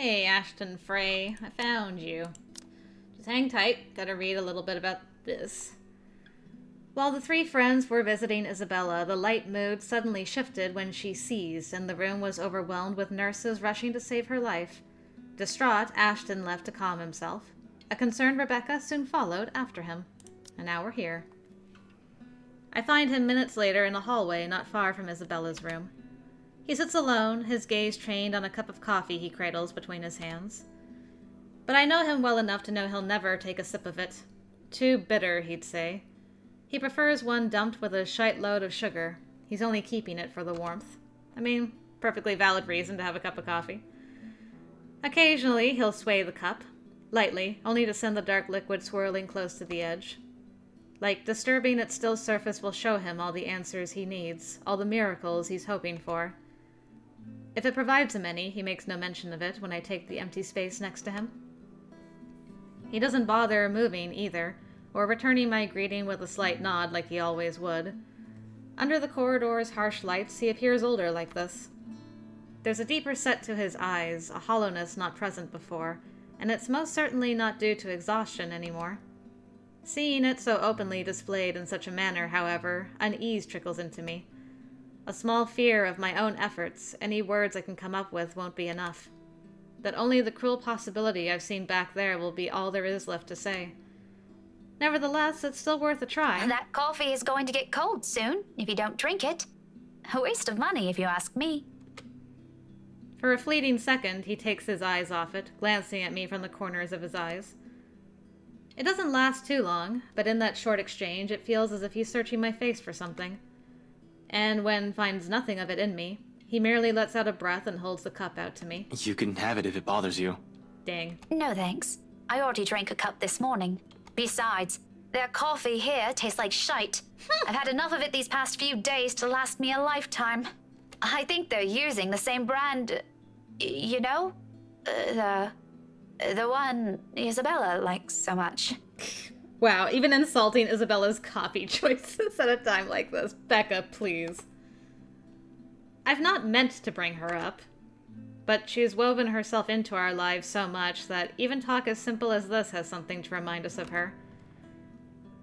Hey, Ashton Frey, I found you. Just hang tight, gotta read a little bit about this. While the three friends were visiting Isabella, the light mood suddenly shifted when she seized, and the room was overwhelmed with nurses rushing to save her life. Distraught, Ashton left to calm himself. A concerned Rebecca soon followed after him. And now we're here. I find him minutes later in a hallway not far from Isabella's room. He sits alone, his gaze trained on a cup of coffee he cradles between his hands. But I know him well enough to know he'll never take a sip of it. Too bitter, he'd say. He prefers one dumped with a shite load of sugar. He's only keeping it for the warmth. I mean, perfectly valid reason to have a cup of coffee. Occasionally, he'll sway the cup. Lightly, only to send the dark liquid swirling close to the edge. Like disturbing its still surface will show him all the answers he needs, all the miracles he's hoping for. If it provides him any, he makes no mention of it when I take the empty space next to him. He doesn't bother moving, either, or returning my greeting with a slight nod like he always would. Under the corridor's harsh lights, he appears older like this. There's a deeper set to his eyes, a hollowness not present before, and it's most certainly not due to exhaustion anymore. Seeing it so openly displayed in such a manner, however, unease trickles into me. A small fear of my own efforts, any words I can come up with won't be enough. That only the cruel possibility I've seen back there will be all there is left to say. Nevertheless, it's still worth a try. That coffee is going to get cold soon, if you don't drink it. A waste of money, if you ask me. For a fleeting second, he takes his eyes off it, glancing at me from the corners of his eyes. It doesn't last too long, but in that short exchange, it feels as if he's searching my face for something. And when finds nothing of it in me, he merely lets out a breath and holds the cup out to me. You can have it if it bothers you. Dang. No thanks. I already drank a cup this morning. Besides, their coffee here tastes like shite. I've had enough of it these past few days to last me a lifetime. I think they're using the same brand, you know? The one Isabella likes so much. Wow, even insulting Isabella's coffee choices at a time like this. Becca, please. I've not meant to bring her up, but she's woven herself into our lives so much that even talk as simple as this has something to remind us of her.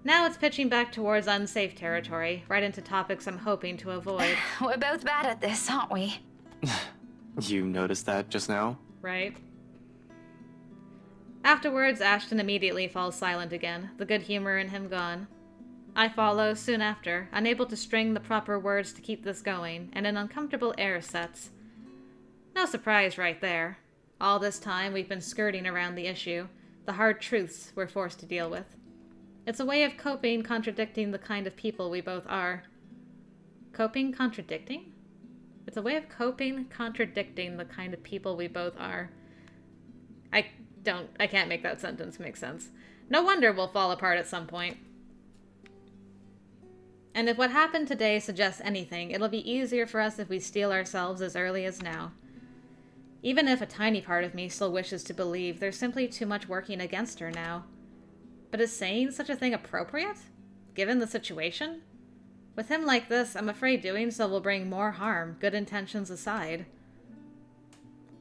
Now it's pitching back towards unsafe territory, right into topics I'm hoping to avoid. We're both bad at this, aren't we? You noticed that just now? Right? Afterwards, Ashton immediately falls silent again, the good humor in him gone. I follow soon after, unable to string the proper words to keep this going, and an uncomfortable air sets. No surprise right there. All this time we've been skirting around the issue, the hard truths we're forced to deal with. It's a way of coping, contradicting the kind of people we both are. Coping, contradicting? It's a way of coping, contradicting the kind of people we both are. I can't make that sentence make sense. No wonder we'll fall apart at some point. And if what happened today suggests anything, it'll be easier for us if we steel ourselves as early as now. Even if a tiny part of me still wishes to believe there's simply too much working against her now. But is saying such a thing appropriate? Given the situation? With him like this, I'm afraid doing so will bring more harm, good intentions aside.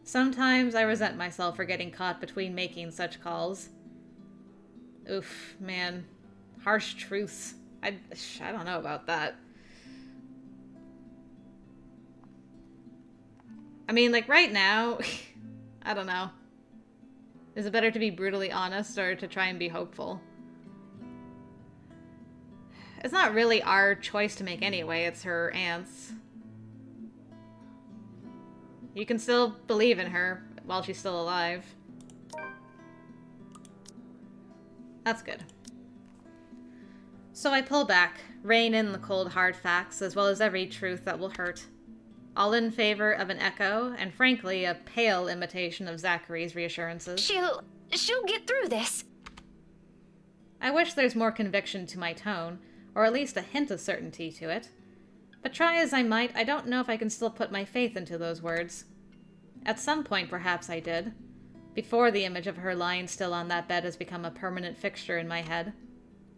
Sometimes I resent myself for getting caught between making such calls. Oof, man. Harsh truths. I don't know about that. I mean, like, right now, I don't know. Is it better to be brutally honest or to try and be hopeful? It's not really our choice to make anyway, it's her aunt's. You can still believe in her while she's still alive. That's good. So I pull back, rein in the cold hard facts as well as every truth that will hurt. All in favor of an echo, and frankly, a pale imitation of Zachary's reassurances. She'll get through this. I wish there's more conviction to my tone, or at least a hint of certainty to it. But try as I might, I don't know if I can still put my faith into those words. At some point, perhaps I did. Before the image of her lying still on that bed has become a permanent fixture in my head.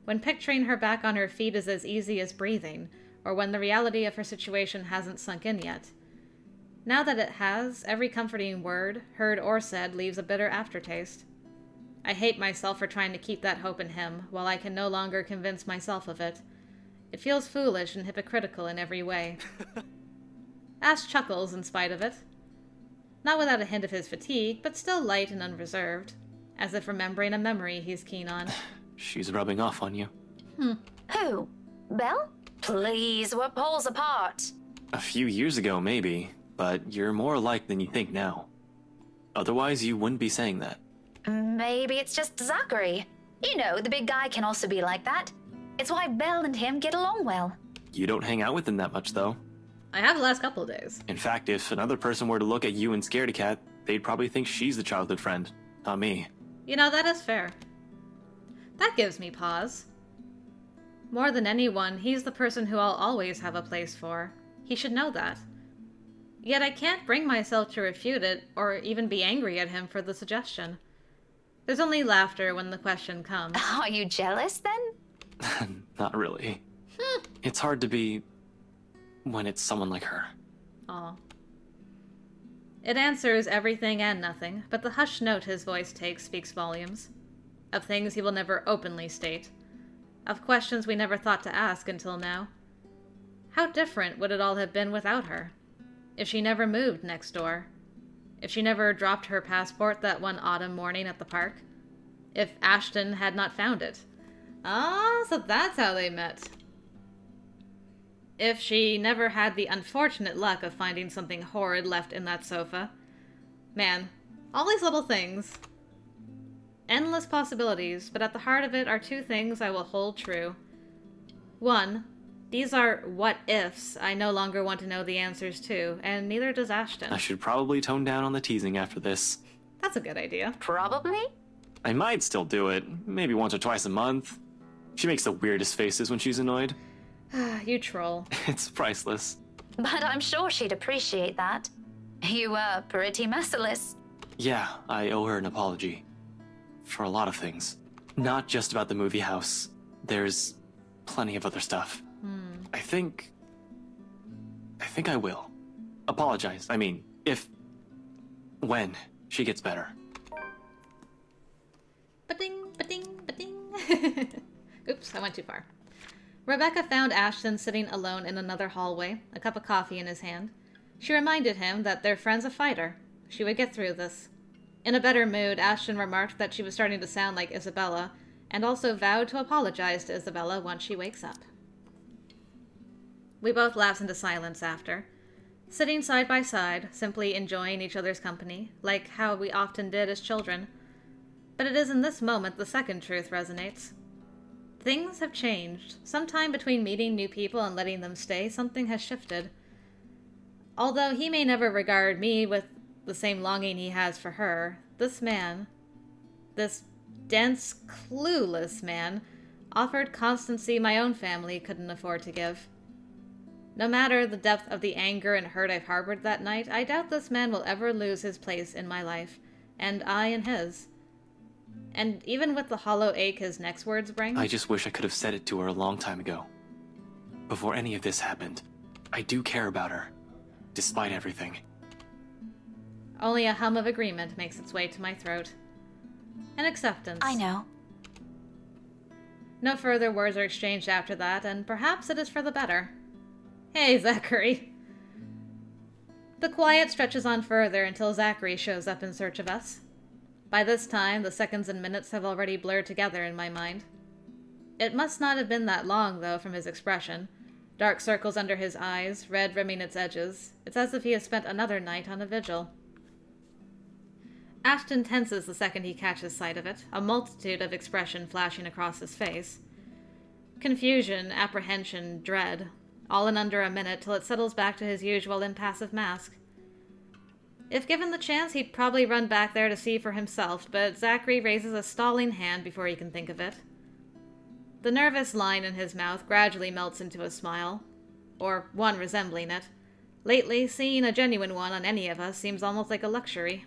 When picturing her back on her feet is as easy as breathing, or when the reality of her situation hasn't sunk in yet. Now that it has, every comforting word, heard or said, leaves a bitter aftertaste. I hate myself for trying to keep that hope in him, while I can no longer convince myself of it. It feels foolish and hypocritical in every way. Ash chuckles in spite of it. Not without a hint of his fatigue, but still light and unreserved, as if remembering a memory he's keen on. She's rubbing off on you. Who? Belle? Please, we're poles apart. A few years ago, maybe, but you're more alike than you think now. Otherwise, you wouldn't be saying that. Maybe it's just Zachary. You know, the big guy can also be like that. It's why Belle and him get along well. You don't hang out with him that much, though. I have the last couple of days. In fact, if another person were to look at you and Scaredy-Cat, they'd probably think she's the childhood friend, not me. You know, that is fair. That gives me pause. More than anyone, he's the person who I'll always have a place for. He should know that. Yet I can't bring myself to refute it, or even be angry at him for the suggestion. There's only laughter when the question comes. Are you jealous, then? Not really. It's hard to be when it's someone like her. Aw. It answers everything and nothing, but the hushed note his voice takes speaks volumes. Of things he will never openly state. Of questions we never thought to ask until now. How different would it all have been without her? If she never moved next door? If she never dropped her passport that one autumn morning at the park? If Ashton had not found it? Ah, so that's how they met. If she never had the unfortunate luck of finding something horrid left in that sofa. Man, all these little things. Endless possibilities, but at the heart of it are two things I will hold true. One, these are what-ifs I no longer want to know the answers to, and neither does Ashton. I should probably tone down on the teasing after this. That's a good idea. Probably. I might still do it, maybe once or twice a month. She makes the weirdest faces when she's annoyed. You troll. It's priceless. But I'm sure she'd appreciate that. You were pretty merciless. Yeah, I owe her an apology. For a lot of things. Not just about the movie house. There's plenty of other stuff. I think I will. Apologize. I mean, when she gets better. Ba-ding, ba-ding, ba-ding. Oops, I went too far. Rebecca found Ashton sitting alone in another hallway, a cup of coffee in his hand. She reminded him that their friend's a fighter. She would get through this. In a better mood, Ashton remarked that she was starting to sound like Isabella, and also vowed to apologize to Isabella once she wakes up. We both lapsed into silence after, sitting side by side, simply enjoying each other's company, like how we often did as children. But it is in this moment the second truth resonates. Things have changed. Sometime between meeting new people and letting them stay, something has shifted. Although he may never regard me with the same longing he has for her, this man, this dense, clueless man, offered constancy my own family couldn't afford to give. No matter the depth of the anger and hurt I've harbored that night, I doubt this man will ever lose his place in my life, and I in his. And even with the hollow ache his next words bring... I just wish I could have said it to her a long time ago. Before any of this happened. I do care about her. Despite everything. Only a hum of agreement makes its way to my throat. An acceptance. I know. No further words are exchanged after that, and perhaps it is for the better. Hey, Zachary. The quiet stretches on further until Zachary shows up in search of us. By this time, the seconds and minutes have already blurred together in my mind. It must not have been that long, though, from his expression. Dark circles under his eyes, red rimming its edges. It's as if he has spent another night on a vigil. Ashton tenses the second he catches sight of it, a multitude of expression flashing across his face. Confusion, apprehension, dread, all in under a minute till it settles back to his usual impassive mask. If given the chance, he'd probably run back there to see for himself, but Zachary raises a stalling hand before he can think of it. The nervous line in his mouth gradually melts into a smile, or one resembling it. Lately, seeing a genuine one on any of us seems almost like a luxury.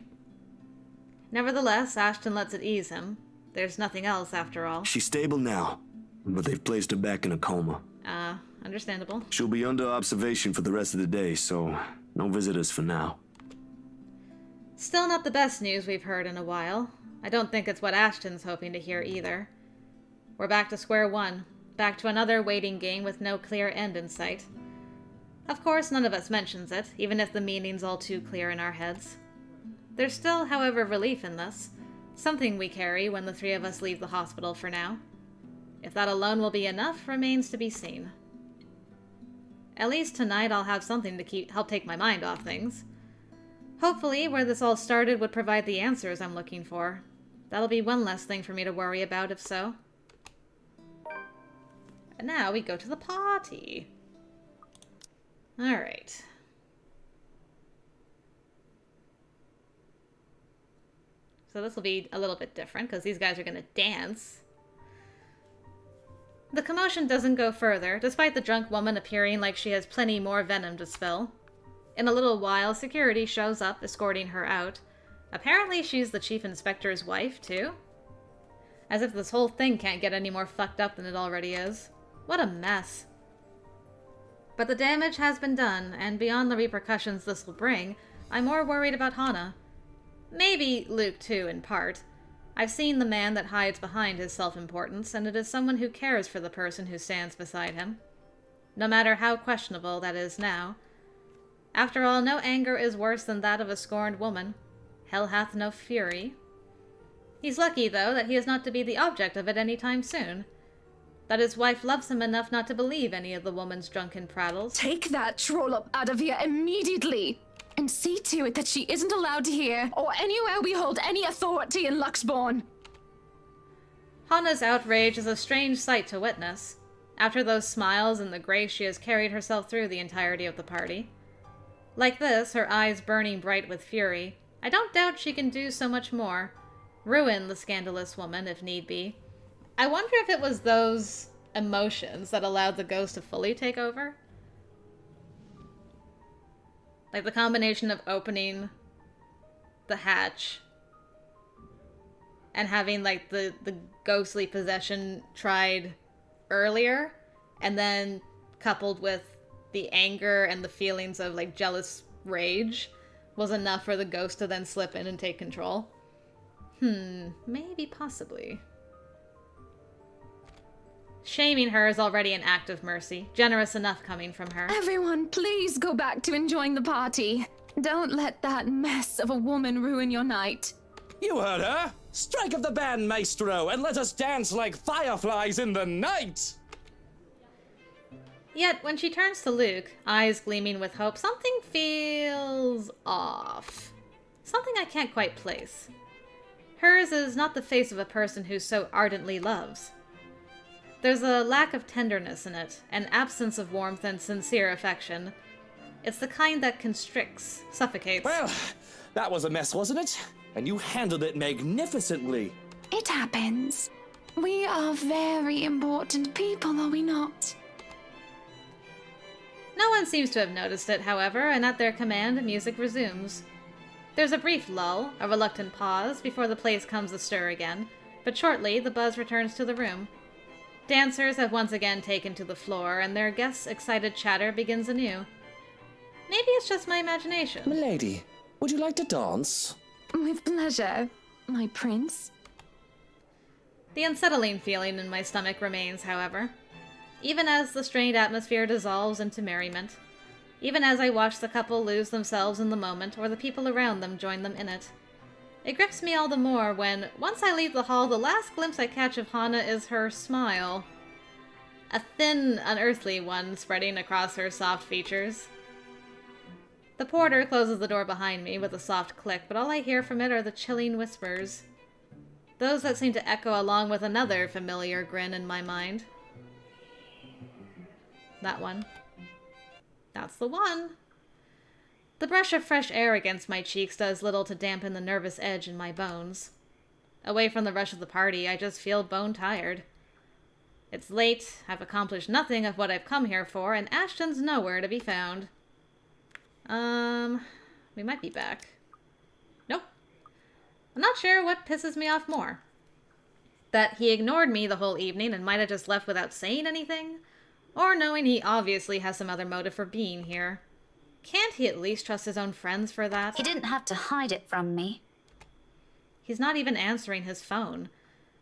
Nevertheless, Ashton lets it ease him. There's nothing else, after all. She's stable now, but they've placed her back in a coma. Understandable. She'll be under observation for the rest of the day, so No visitors for now. Still not the best news we've heard in a while. I don't think it's what Ashton's hoping to hear either. We're back to square one. Back to another waiting game with no clear end in sight. Of course, none of us mentions it, even if the meaning's all too clear in our heads. There's still, however, relief in this. Something we carry when the three of us leave the hospital for now. If that alone will be enough remains to be seen. At least tonight I'll have something to help take my mind off things. Hopefully, where this all started would provide the answers I'm looking for. That'll be one less thing for me to worry about, if so. And now we go to the party. Alright. So this will be a little bit different, because these guys are going to dance. The commotion doesn't go further, despite the drunk woman appearing like she has plenty more venom to spill. In a little while, security shows up, escorting her out. Apparently she's the chief inspector's wife, too. As if this whole thing can't get any more fucked up than it already is. What a mess. But the damage has been done, and beyond the repercussions this will bring, I'm more worried about Hana. Maybe Luke, too, in part. I've seen the man that hides behind his self-importance, and it is someone who cares for the person who stands beside him. No matter how questionable that is now. After all, no anger is worse than that of a scorned woman. Hell hath no fury. He's lucky, though, that he is not to be the object of it any time soon. That his wife loves him enough not to believe any of the woman's drunken prattles. Take that trollop out of here immediately! And see to it that she isn't allowed here, or anywhere we hold any authority in Luxbourne. Hana's outrage is a strange sight to witness. After those smiles and the grace she has carried herself through the entirety of the party. Like this, her eyes burning bright with fury, I don't doubt she can do so much more. Ruin the scandalous woman, if need be. I wonder if it was those emotions that allowed the ghost to fully take over? Like the combination of opening the hatch and having like the ghostly possession tried earlier, and then coupled with the anger and the feelings of like jealous rage was enough for the ghost to then slip in and take control. Maybe, possibly. Shaming her is already an act of mercy, generous enough coming from her. Everyone, please go back to enjoying the party. Don't let that mess of a woman ruin your night. You heard her! Strike up the band, maestro, and let us dance like fireflies in the night! Yet, when she turns to Luke, eyes gleaming with hope, something feels off. Something I can't quite place. Hers is not the face of a person who so ardently loves. There's a lack of tenderness in it, an absence of warmth and sincere affection. It's the kind that constricts, suffocates. Well, that was a mess, wasn't it? And you handled it magnificently. It happens. We are very important people, are we not? No one seems to have noticed it, however, and at their command, music resumes. There's a brief lull, a reluctant pause, before the place comes astir again, but shortly the buzz returns to the room. Dancers have once again taken to the floor, and their guests' excited chatter begins anew. Maybe it's just my imagination. Milady, would you like to dance? With pleasure, my prince. The unsettling feeling in my stomach remains, however. Even as the strained atmosphere dissolves into merriment. Even as I watch the couple lose themselves in the moment, or the people around them join them in it. It grips me all the more when, once I leave the hall, the last glimpse I catch of Hana is her smile. A thin, unearthly one spreading across her soft features. The porter closes the door behind me with a soft click, but all I hear from it are the chilling whispers. Those that seem to echo along with another familiar grin in my mind. That one. That's the one. The brush of fresh air against my cheeks does little to dampen the nervous edge in my bones. Away from the rush of the party, I just feel bone-tired. It's late, I've accomplished nothing of what I've come here for, and Ashton's nowhere to be found. We might be back. Nope. I'm not sure what pisses me off more. That he ignored me the whole evening and might have just left without saying anything, or knowing he obviously has some other motive for being here. Can't he at least trust his own friends for that? He didn't have to hide it from me. He's not even answering his phone.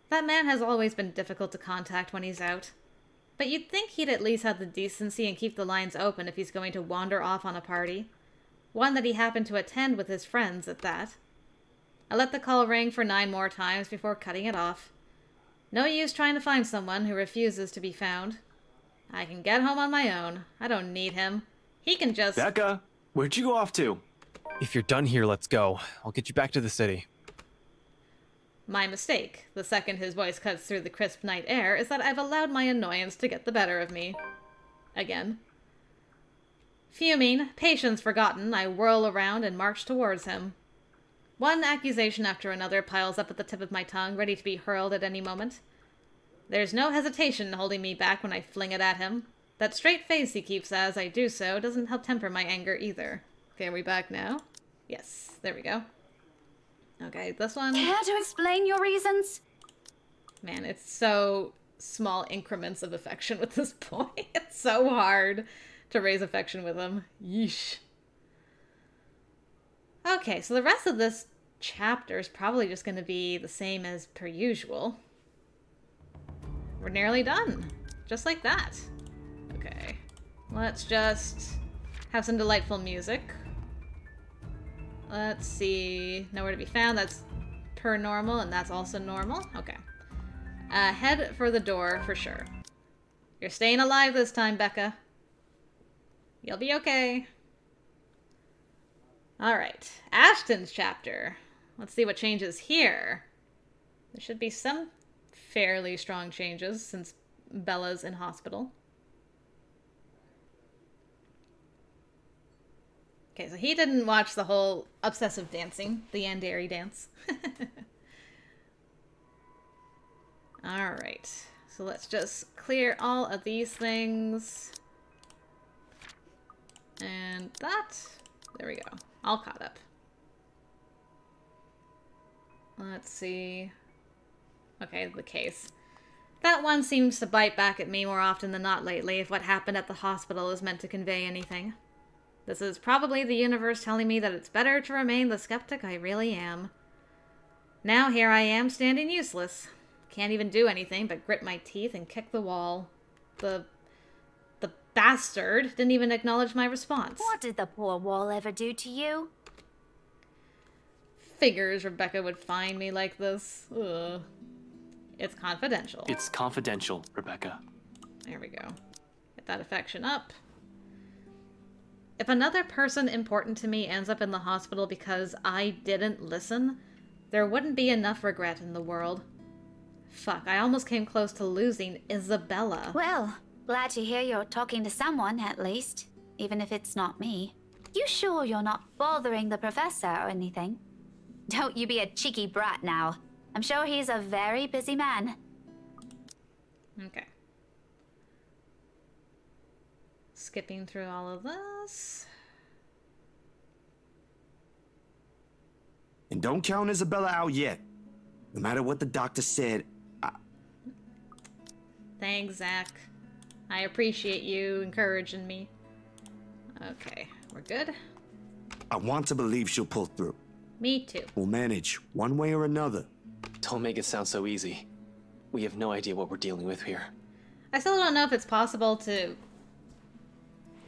That man has always been difficult to contact when he's out. But you'd think he'd at least have the decency and keep the lines open if he's going to wander off on a party. One that he happened to attend with his friends at that. I let the call ring for 9 more times before cutting it off. No use trying to find someone who refuses to be found. I can get home on my own. I don't need him. He can just... Becca, where'd you go off to? If you're done here, let's go. I'll get you back to the city. My mistake, the second his voice cuts through the crisp night air, is that I've allowed my annoyance to get the better of me. Again. Fuming, patience forgotten, I whirl around and march towards him. One accusation after another piles up at the tip of my tongue, ready to be hurled at any moment. There's no hesitation holding me back when I fling it at him. That straight face he keeps as I do so doesn't help temper my anger either. Okay, are we back now? Yes, there we go. Okay, this one... Care to explain your reasons? Man, it's so small increments of affection with this boy. It's so hard to raise affection with him. Yeesh. Okay, so the rest of this chapter is probably just going to be the same as per usual. We're nearly done. Just like that. Okay. Let's just have some delightful music. Let's see. Nowhere to be found. That's per normal, and that's also normal. Okay. Head for the door for sure. You're staying alive this time, Becca. You'll be okay. Alright. Ashton's chapter. Let's see what changes here. There should be some fairly strong changes since Bella's in hospital. Okay, so he didn't watch the whole obsessive dancing, the Yandere dance. Alright, so let's just clear all of these things. And that. There we go. All caught up. Let's see. Okay, the case. That one seems to bite back at me more often than not lately if what happened at the hospital is meant to convey anything. This is probably the universe telling me that it's better to remain the skeptic I really am. Now here I am standing useless. Can't even do anything but grit my teeth and kick the wall. The bastard didn't even acknowledge my response. What did the poor wall ever do to you? Figures Rebecca would find me like this. Ugh. It's confidential. It's confidential, Rebecca. There we go. Get that affection up. If another person important to me ends up in the hospital because I didn't listen, there wouldn't be enough regret in the world. Fuck, I almost came close to losing Isabella. Well, glad to hear you're talking to someone, at least. Even if it's not me. You sure you're not bothering the professor or anything? Don't you be a cheeky brat now. I'm sure he's a very busy man. Okay. Skipping through all of this. And don't count Isabella out yet. No matter what the doctor said, Thanks, Zach. I appreciate you encouraging me. Okay, we're good. I want to believe she'll pull through. Me too. We'll manage, one way or another. Don't make it sound so easy. We have no idea what we're dealing with here. I still don't know if it's possible to,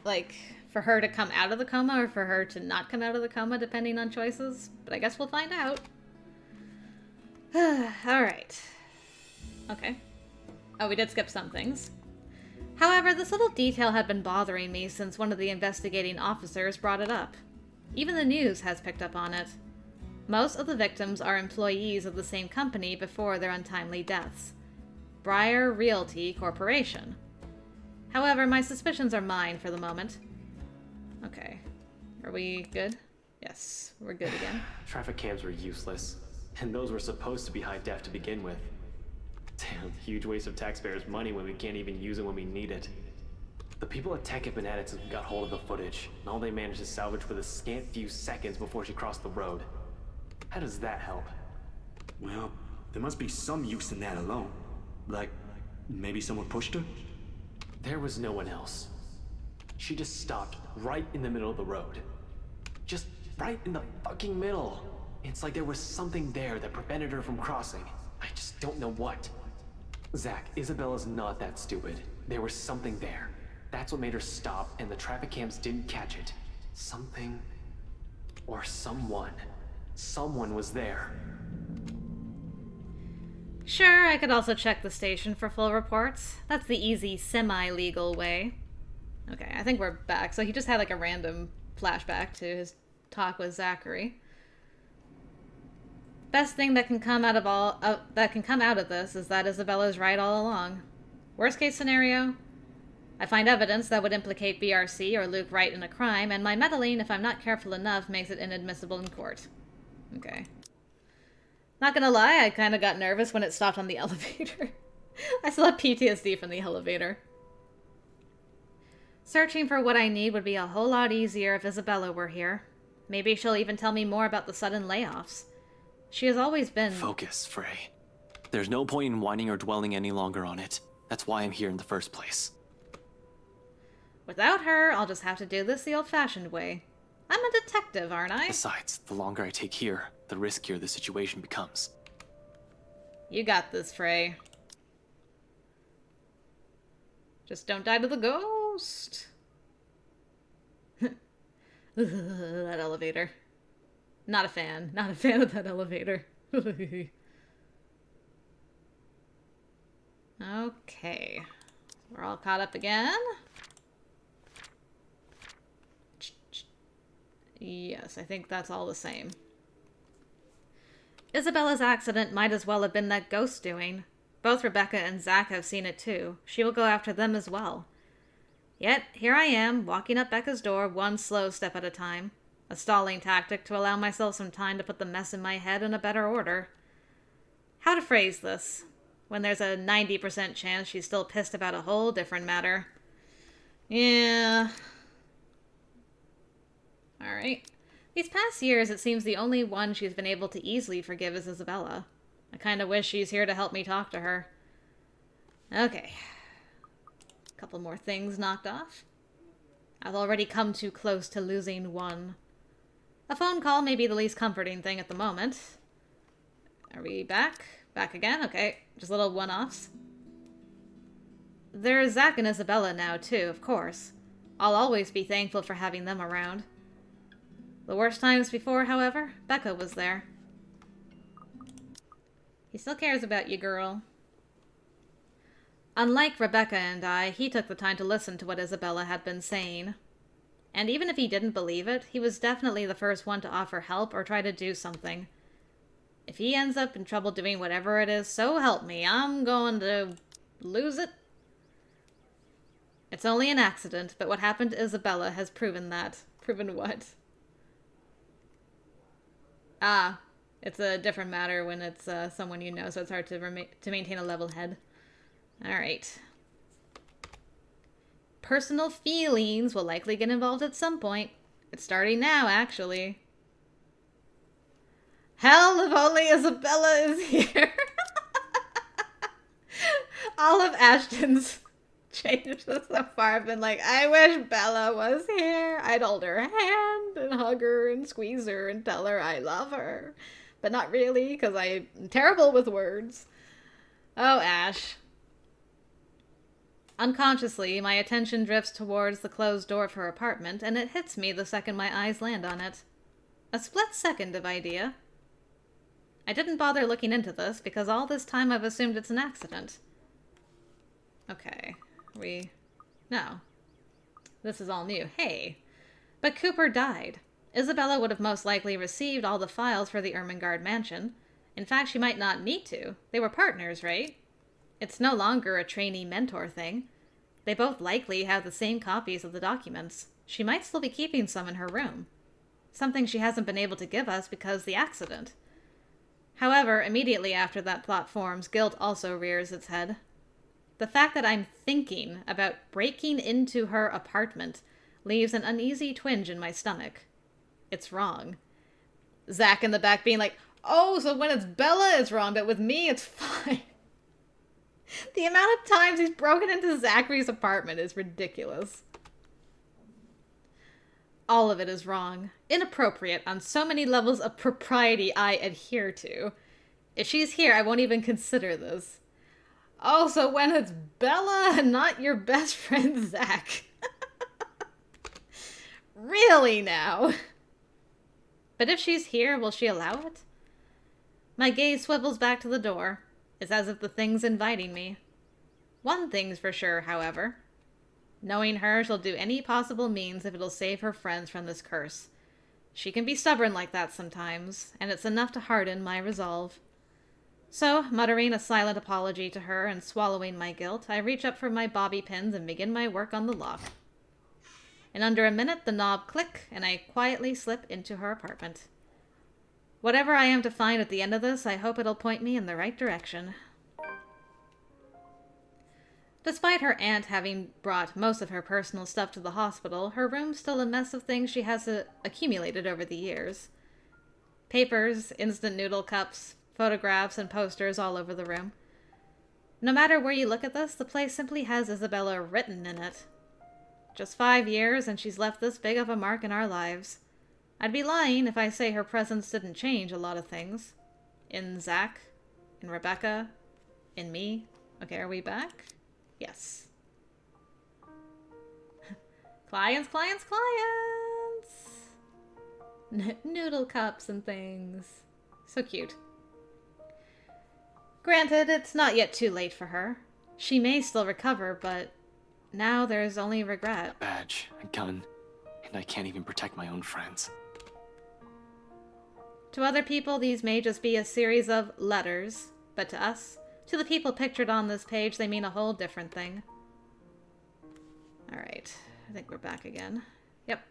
like, for her to come out of the coma or for her to not come out of the coma, depending on choices. But I guess we'll find out. Alright. Okay. Oh, we did skip some things. However, this little detail had been bothering me since one of the investigating officers brought it up. Even the news has picked up on it. Most of the victims are employees of the same company before their untimely deaths. Briar Realty Corporation. However, my suspicions are mine for the moment. Okay. Are we good? Yes, we're good again. Traffic cams were useless. And those were supposed to be high def to begin with. Damn, huge waste of taxpayers' money when we can't even use it when we need it. The people at Tech have been at it since we got hold of the footage, and all they managed to salvage was a scant few seconds before she crossed the road. How does that help? Well, there must be some use in that alone. Like, maybe someone pushed her? There was no one else. She just stopped right in the middle of the road. Just right in the fucking middle. It's like there was something there that prevented her from crossing. I just don't know what. Zach, Isabella's not that stupid. There was something there. That's what made her stop, and the traffic cams didn't catch it. Something or someone. Someone was there. Sure, I could also check the station for full reports. That's the easy, semi-legal way. Okay, I think we're back. So he just had like a random flashback to his talk with Zachary. Best thing that can come out of this is that Isabella's right all along. Worst case scenario, I find evidence that would implicate BRC or Luke Wright in a crime, and my meddling, if I'm not careful enough, makes it inadmissible in court. Okay. Not gonna lie, I kind of got nervous when it stopped on the elevator. I still have PTSD from the elevator. Searching for what I need would be a whole lot easier if Isabella were here. Maybe she'll even tell me more about the sudden layoffs. She has always been... Focus, Frey. There's no point in whining or dwelling any longer on it. That's why I'm here in the first place. Without her, I'll just have to do this the old-fashioned way. I'm a detective, aren't I? Besides, the longer I take here, the riskier the situation becomes. You got this, Frey. Just don't die to the ghost. That elevator. Not a fan. Not a fan of that elevator. Okay. We're all caught up again. Yes, I think that's all the same. Isabella's accident might as well have been that ghost doing. Both Rebecca and Zach have seen it too. She will go after them as well. Yet, here I am, walking up Becca's door one slow step at a time. A stalling tactic to allow myself some time to put the mess in my head in a better order. How to phrase this, when there's a 90% chance she's still pissed about a whole different matter. Yeah. Alright. These past years, it seems the only one she's been able to easily forgive is Isabella. I kinda wish she's here to help me talk to her. Okay. Couple more things knocked off. I've already come too close to losing one. A phone call may be the least comforting thing at the moment. Are we back? Back again? Okay. Just little one-offs. There's Zach and Isabella now, too, of course. I'll always be thankful for having them around. The worst times before, however, Becca was there. He still cares about you, girl. Unlike Rebecca and I, he took the time to listen to what Isabella had been saying. And even if he didn't believe it, he was definitely the first one to offer help or try to do something. If he ends up in trouble doing whatever it is, so help me, I'm going to lose it. It's only an accident, but what happened to Isabella has proven that. Proven what? Ah, it's a different matter when it's someone you know, so it's hard to maintain a level head. Alright. Personal feelings will likely get involved at some point. It's starting now, actually. Hell, if only Isabella is here. All of Ashton's changes so far have been like, I wish Bella was here. I'd hold her hand and hug her and squeeze her and tell her I love her. But not really, because I'm terrible with words. Oh, Ash. Unconsciously, my attention drifts towards the closed door of her apartment, and it hits me the second my eyes land on it. A split second of idea. I didn't bother looking into this, because all this time I've assumed it's an accident. Okay. No. This is all new. Hey. But Cooper died. Isabella would have most likely received all the files for the Ermengarde mansion. In fact, she might not need to. They were partners, right? It's no longer a trainee-mentor thing. They both likely have the same copies of the documents. She might still be keeping some in her room. Something she hasn't been able to give us because the accident. However, immediately after that plot forms, guilt also rears its head. The fact that I'm thinking about breaking into her apartment leaves an uneasy twinge in my stomach. It's wrong. Zach in the back being like, oh, so when it's Bella it's wrong, but with me it's fine. The amount of times he's broken into Zachary's apartment is ridiculous. all of it is wrong. Inappropriate on so many levels of propriety I adhere to. If she's here, I won't even consider this. Oh, so when it's Bella and not your best friend Zach. Really now? But if she's here, will she allow it? My gaze swivels back to the door. It's as if the thing's inviting me. One thing's for sure, however. Knowing her, she'll do any possible means if it'll save her friends from this curse. She can be stubborn like that sometimes, and it's enough to harden my resolve. So, muttering a silent apology to her and swallowing my guilt, I reach up for my bobby pins and begin my work on the lock. In under a minute, the knob click, and I quietly slip into her apartment. Whatever I am to find at the end of this, I hope it'll point me in the right direction. Despite her aunt having brought most of her personal stuff to the hospital, her room's still a mess of things she has accumulated over the years. Papers, instant noodle cups, photographs, and posters all over the room. No matter where you look at this, the place simply has Isabella written in it. Just 5 years, and she's left this big of a mark in our lives. I'd be lying if I say her presence didn't change a lot of things. In Zach, in Rebecca, in me. Okay, are we back? Yes. Clients. Noodle cups and things. So cute. Granted, it's not yet too late for her. She may still recover, but now there's only regret. A badge, a gun, and I can't even protect my own friends. To other people, these may just be a series of letters, but to us, to the people pictured on this page, they mean a whole different thing. Alright, I think we're back again. Yep.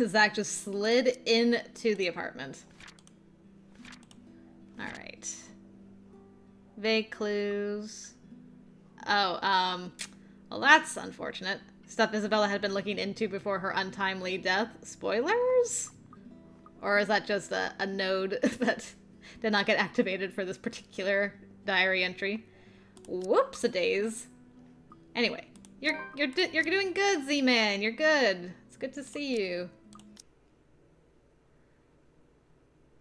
Zach just slid into the apartment. Alright. Vague clues. Oh, well that's unfortunate. Stuff Isabella had been looking into before her untimely death. Spoilers? Or is that just a node that did not get activated for this particular diary entry? Whoops-a-days. Anyway, you're doing good, Z-Man. You're good. It's good to see you.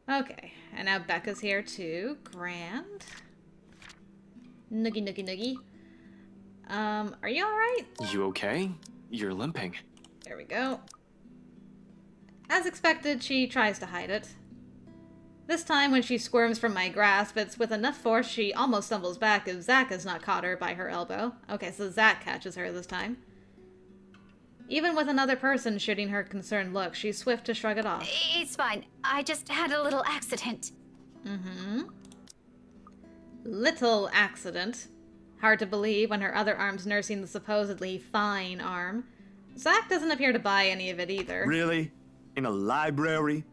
Okay, and now Becca's here too. Grand. Noogie. Are you alright? You okay? You're limping. There we go. As expected, she tries to hide it. This time, when she squirms from my grasp, it's with enough force she almost stumbles back if Zach has not caught her by her elbow. Okay, so Zach catches her this time. Even with another person shooting her concerned look, she's swift to shrug it off. It's fine. I just had a little accident. Little accident. Hard to believe when her other arm's nursing the supposedly fine arm. Zach doesn't appear to buy any of it either. Really? In a library?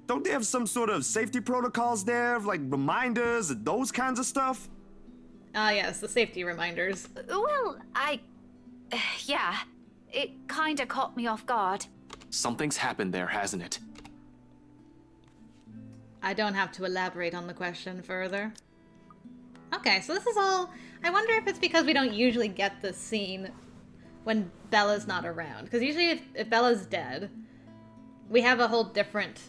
Don't they have some sort of safety protocols there, like reminders and those kinds of stuff? Ah, yes, the safety reminders. Well, yeah. It kinda caught me off guard. Something's happened there, hasn't it? I don't have to elaborate on the question further. Okay, so this is all... I wonder if it's because we don't usually get this scene when Bella's not around. Because usually if Bella's dead, we have a whole different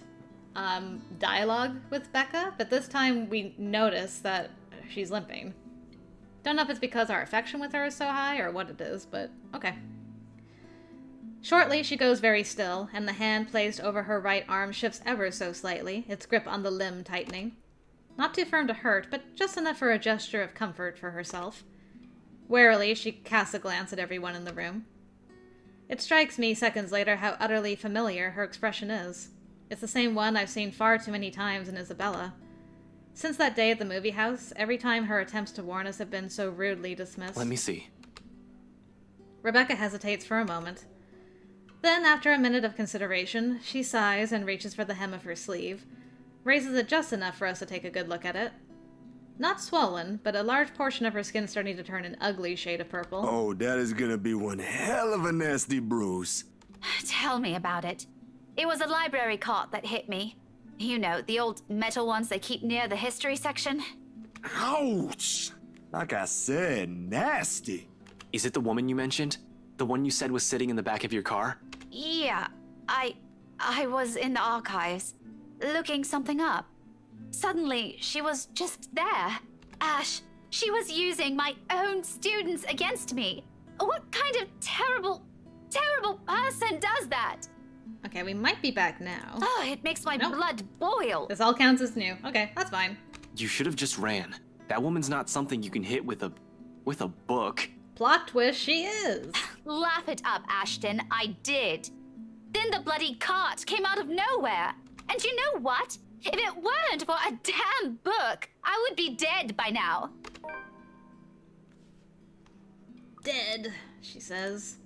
dialogue with Becca, but this time we notice that she's limping. Don't know if it's because our affection with her is so high or what it is, but okay. Shortly, she goes very still, and the hand placed over her right arm shifts ever so slightly, its grip on the limb tightening. Not too firm to hurt, but just enough for a gesture of comfort for herself. Warily, she casts a glance at everyone in the room. It strikes me seconds later how utterly familiar her expression is. It's the same one I've seen far too many times in Isabella. Since that day at the movie house, every time her attempts to warn us have been so rudely dismissed. Let me see. Rebecca hesitates for a moment. Then, after a minute of consideration, she sighs and reaches for the hem of her sleeve, raises it just enough for us to take a good look at it. Not swollen, but a large portion of her skin starting to turn an ugly shade of purple. Oh, that is gonna be one hell of a nasty bruise. Tell me about it. It was a library cart that hit me. You know, the old metal ones they keep near the history section. Ouch! Like I said, nasty. Is it the woman you mentioned? The one you said was sitting in the back of your car? Yeah, I was in the archives, looking something up. Suddenly, she was just there. Ash, she was using my own students against me. What kind of terrible person does that? Okay, we might be back now. Oh, it makes my Nope. blood boil. This all counts as new. Okay, that's fine. You should have just ran. That woman's not something you can hit with a book. Plot twist, she is. Laugh it up, Ashton. I did. Then the bloody cart came out of nowhere. And you know what? If it weren't for a damn book, I would be dead by now. Dead, she says.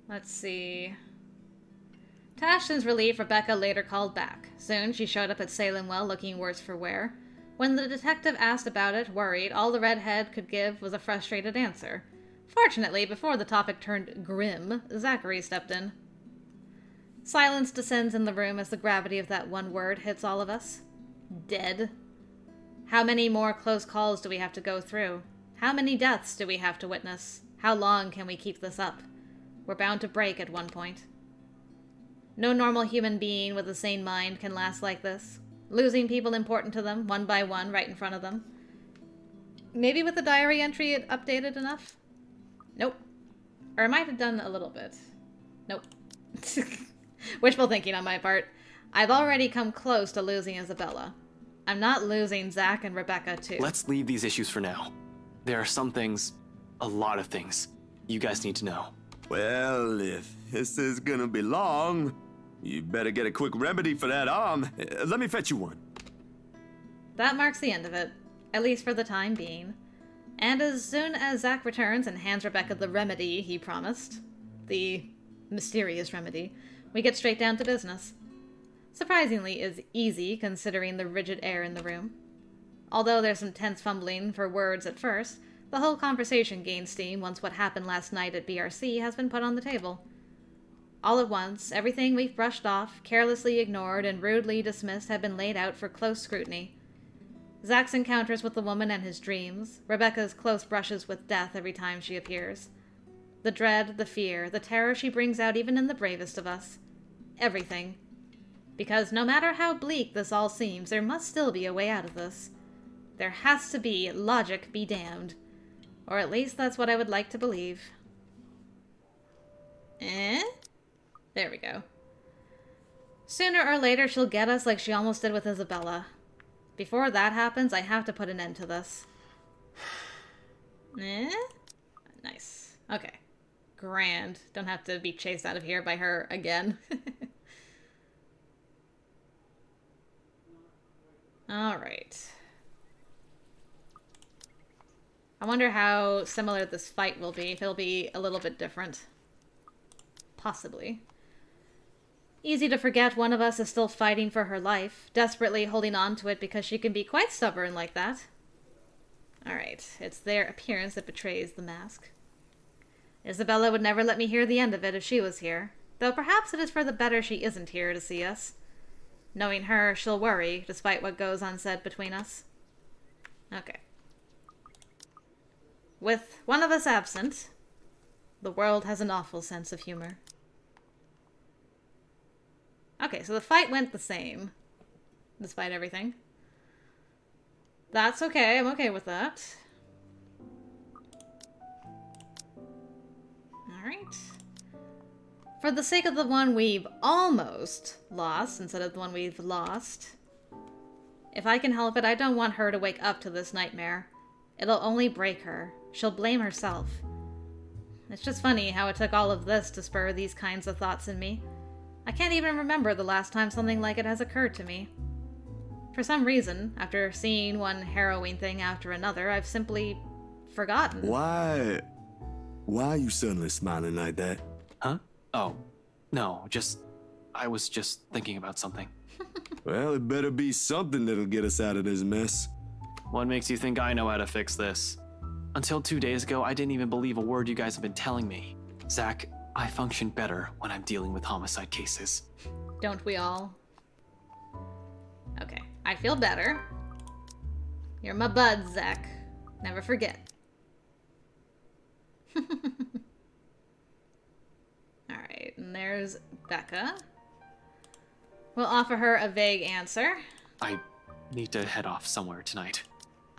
Let's see. To Ashton's relief, Rebecca later called back. Soon, she showed up at Salem Well looking worse for wear. When the detective asked about it, worried, all the redhead could give was a frustrated answer. Fortunately, before the topic turned grim, Zachary stepped in. Silence descends in the room as the gravity of that one word hits all of us. Dead. How many more close calls do we have to go through? How many deaths do we have to witness? How long can we keep this up? We're bound to break at one point. No normal human being with a sane mind can last like this. Losing people important to them, one by one, right in front of them. Maybe with the diary entry it updated enough? Nope. Or I might have done a little bit. Nope. Wishful thinking on my part. I've already come close to losing Isabella. I'm not losing Zach and Rebecca, too. Let's leave these issues for now. There are some things, a lot of things, you guys need to know. Well, if this is gonna be long, you better get a quick remedy for that arm. Let me fetch you one. That marks the end of it, at least for the time being. And as soon as Zach returns and hands Rebecca the remedy he promised, the mysterious remedy, we get straight down to business. Surprisingly is easy considering the rigid air in the room. Although there's some tense fumbling for words at first, the whole conversation gains steam once what happened last night at BRC has been put on the table. All at once, everything we've brushed off, carelessly ignored, and rudely dismissed had been laid out for close scrutiny. Zach's encounters with the woman and his dreams, Rebecca's close brushes with death every time she appears. The dread, the fear, the terror she brings out even in the bravest of us. Everything. Because no matter how bleak this all seems, there must still be a way out of this. There has to be, logic be damned. Or at least that's what I would like to believe. There we go. Sooner or later she'll get us like she almost did with Isabella. Before that happens, I have to put an end to this. Nice. Okay. Grand. Don't have to be chased out of here by her again. Alright. I wonder how similar this fight will be, if it'll be a little bit different. Possibly. Easy to forget one of us is still fighting for her life, desperately holding on to it because she can be quite stubborn like that. Alright, it's their appearance that betrays the mask. Isabella would never let me hear the end of it if she was here, though perhaps it is for the better she isn't here to see us. Knowing her, she'll worry, despite what goes unsaid between us. Okay. With one of us absent, the world has an awful sense of humor. Okay, so the fight went the same, despite everything. That's okay, I'm okay with that. Alright. For the sake of the one we've almost lost, instead of the one we've lost, if I can help it, I don't want her to wake up to this nightmare. It'll only break her. She'll blame herself. It's just funny how it took all of this to spur these kinds of thoughts in me. I can't even remember the last time something like it has occurred to me. For some reason, after seeing one harrowing thing after another, I've simply forgotten. Why are you suddenly smiling like that? Huh? Oh, no, I was just thinking about something. Well, it better be something that'll get us out of this mess. What makes you think I know how to fix this? Until 2 days ago, I didn't even believe a word you guys have been telling me. Zach, I function better when I'm dealing with homicide cases. Don't we all? Okay, I feel better. You're my bud, Zach. Never forget. and there's Becca. We'll offer her a vague answer. I need to head off somewhere tonight.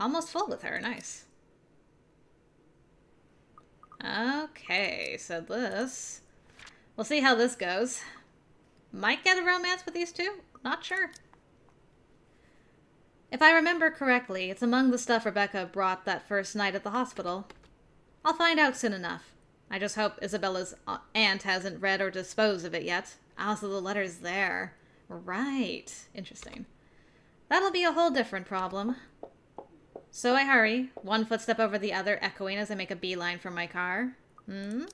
Almost full with her, nice. Okay, so this... We'll see how this goes. Might get a romance with these two? Not sure. If I remember correctly, it's among the stuff Rebecca brought that first night at the hospital. I'll find out soon enough. I just hope Isabella's aunt hasn't read or disposed of it yet. Also, the letter's there. Right. Interesting. That'll be a whole different problem. So I hurry, one footstep over the other, echoing as I make a beeline for my car. When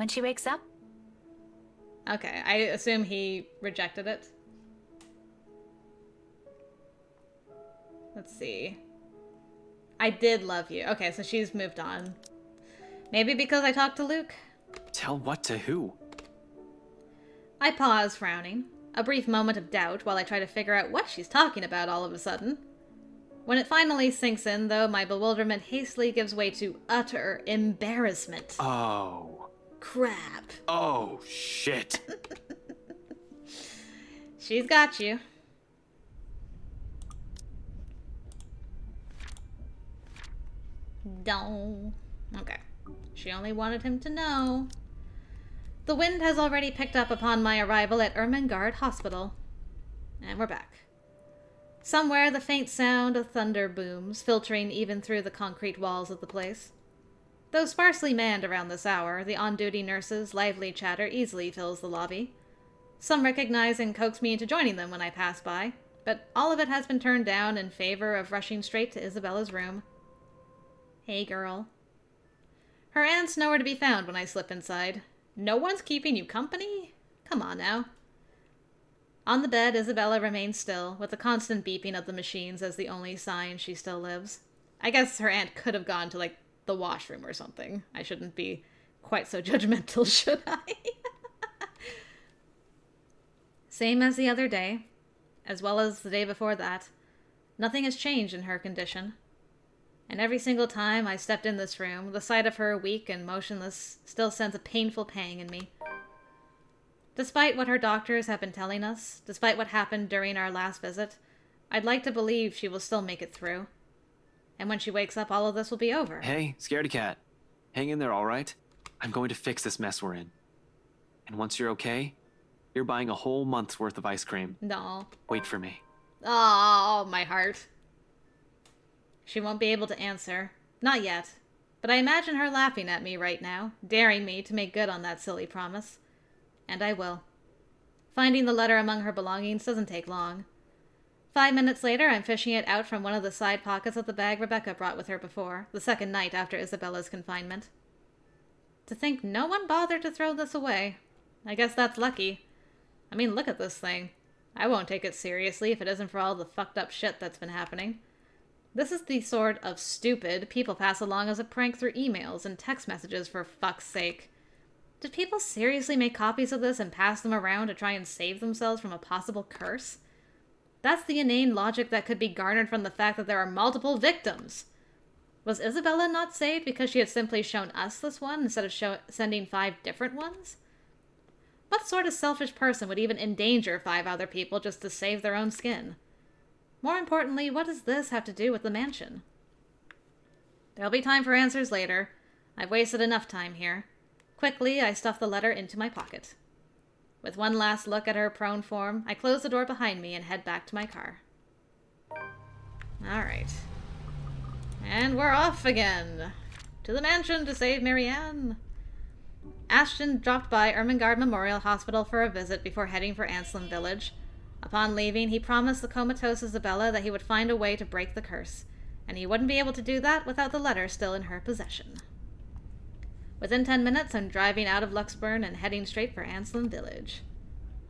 she wakes up? Okay, I assume he rejected it. Let's see. I did love you. Okay, so she's moved on. Maybe because I talked to Luke? Tell what to who? I pause, frowning. A brief moment of doubt while I try to figure out what she's talking about all of a sudden. When it finally sinks in, though, my bewilderment hastily gives way to utter embarrassment. Oh. Crap. Oh, shit. She's got you. Don't. Okay. She only wanted him to know. The wind has already picked up upon my arrival at Ermengarde Hospital. And we're back. Somewhere the faint sound of thunder booms, filtering even through the concrete walls of the place. Though sparsely manned around this hour, the on-duty nurses' lively chatter easily fills the lobby. Some recognize and coax me into joining them when I pass by, but all of it has been turned down in favor of rushing straight to Isabella's room. Hey, girl. Her aunt's nowhere to be found when I slip inside. No one's keeping you company? Come on now. On the bed, Isabella remains still, with the constant beeping of the machines as the only sign she still lives. I guess her aunt could have gone to, like, the washroom or something. I shouldn't be quite so judgmental, should I? Same as the other day, as well as the day before that. Nothing has changed in her condition. And every single time I stepped in this room, the sight of her weak and motionless still sends a painful pang in me. Despite what her doctors have been telling us, despite what happened during our last visit, I'd like to believe she will still make it through. And when she wakes up, all of this will be over. Hey, scaredy cat. Hang in there, all right? I'm going to fix this mess we're in. And once you're okay, you're buying a whole month's worth of ice cream. No. Wait for me. Oh, my heart. She won't be able to answer. Not yet. But I imagine her laughing at me right now, daring me to make good on that silly promise. And I will. Finding the letter among her belongings doesn't take long. 5 minutes later, I'm fishing it out from one of the side pockets of the bag Rebecca brought with her before, the second night after Isabella's confinement. To think no one bothered to throw this away. I guess that's lucky. I mean, look at this thing. I won't take it seriously if it isn't for all the fucked up shit that's been happening. This is the sort of stupid people pass along as a prank through emails and text messages, for fuck's sake. Did people seriously make copies of this and pass them around to try and save themselves from a possible curse? That's the inane logic that could be garnered from the fact that there are multiple victims. Was Isabella not saved because she had simply shown us this one instead of sending 5 different ones? What sort of selfish person would even endanger 5 other people just to save their own skin? More importantly, what does this have to do with the mansion? There'll be time for answers later. I've wasted enough time here. Quickly, I stuff the letter into my pocket. With one last look at her prone form, I close the door behind me and head back to my car. Alright. And we're off again. To the mansion to save Marianne. Ashton dropped by Ermengarde Memorial Hospital for a visit before heading for Anselm Village. Upon leaving, he promised the comatose Isabella that he would find a way to break the curse, and he wouldn't be able to do that without the letter still in her possession. Within 10 minutes, I'm driving out of Luxburn and heading straight for Anselm Village.